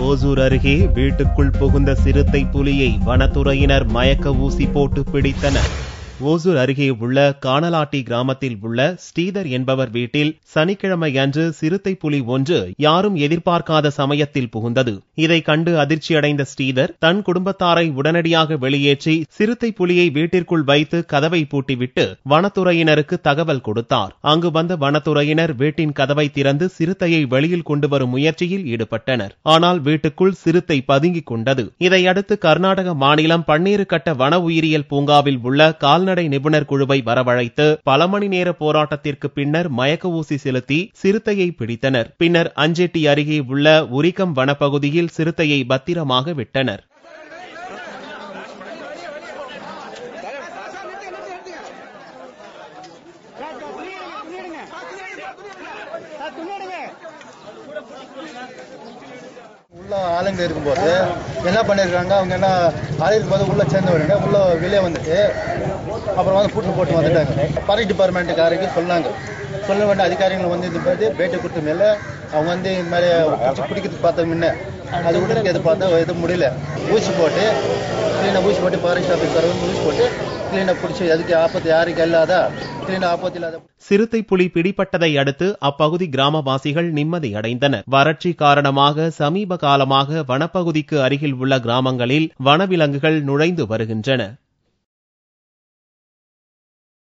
ஓசூர் அருகே வீட்டுக்குள் புகுந்த சிறுத்தை புலியை வனத்துறையினர் மயக்க ஊசி போட்டு பிடித்தனர். ஓசூர் அருகே உள்ள கானலாட்டி கிராமத்தில் உள்ள ஸ்ரீதர் என்பவர் வீட்டில் சனிக்கிழமை அன்று சிறுத்தை புலி ஒன்று யாரும் எதிர்பார்க்காத சமயத்தில் புகுந்தது. இதை கண்டு அதிர்ச்சியடைந்த ஸ்ரீதர் தன் குடும்பத்தாரை உடனடியாக வெளியேற்றி சிறுத்தை புலியை வீட்டிற்குள் வைத்து கதவை பூட்டிவிட்டு வனத்துறையினருக்கு தகவல் கொடுத்தார். அங்கு வந்த வனத்துறையினர் வீட்டின் கதவை திறந்து சிறுத்தையை வெளியில் கொண்டு வரும் முயற்சியில் ஈடுபட்டனர். ஆனால் வீட்டுக்குள் சிறுத்தை பதுங்கிக் கொண்டது. இதையடுத்து கர்நாடக மாநிலம் பன்னீருக்கட்ட வன உயிரியல் பூங்காவில் உள்ள கால்நடை நிபுணர் குழுவை வரவழைத்து பல மணி நேர போராட்டத்திற்கு பின்னர் மயக்க ஊசி செலுத்தி சிறுத்தையை பிடித்தனர். பின்னர் அஞ்செட்டி அருகே உள்ள உரிக்கம் வனப்பகுதியில் சிறுத்தையை பத்திரமாக விட்டனர். உள்ள ஆளுங்க இருக்கும்போது என்ன பண்ணிருக்காங்க, அவங்க என்ன ஆளுக்கு போது உள்ள சேர்ந்தவங்க உள்ள வெளியே வந்துட்டு அப்புறம் வந்து பூட்டு போட்டு வந்துட்டாங்க. ஃபாரஸ்ட் டிபார்ட்மெண்ட்டுக்காரருக்கு சொன்னாங்க. சொல்ல வேண்டிய அதிகாரிகள் வந்து இந்த மாதிரி பேட்டை கொடுத்த மேலே அவங்க வந்து இந்த மாதிரி பிடிக்கிறதுக்கு பார்த்த முன்ன அது உடனே எது பார்த்தா எதுவும் முடியல. ஊசி போட்டு கிளீனாக ஊசி போட்டு ஃபாரஸ்ட் ஆஃபீஸர் வந்து ஊசி போட்டு கிளீனாக பிடிச்சி அதுக்கு ஆபத்து யாருக்கு இல்லாதா கிளீனாக ஆபத்து இல்லாத. சிறுத்தை புலி பிடிப்பட்டதை அடுத்து அப்பகுதி கிராமவாசிகள் நிம்மதி அடைந்தனர். வறட்சி காரணமாக சமீப காலமாக வனப்பகுதிக்கு அருகில் உள்ள கிராமங்களில் வனவிலங்குகள் நுழைந்து வருகின்றன.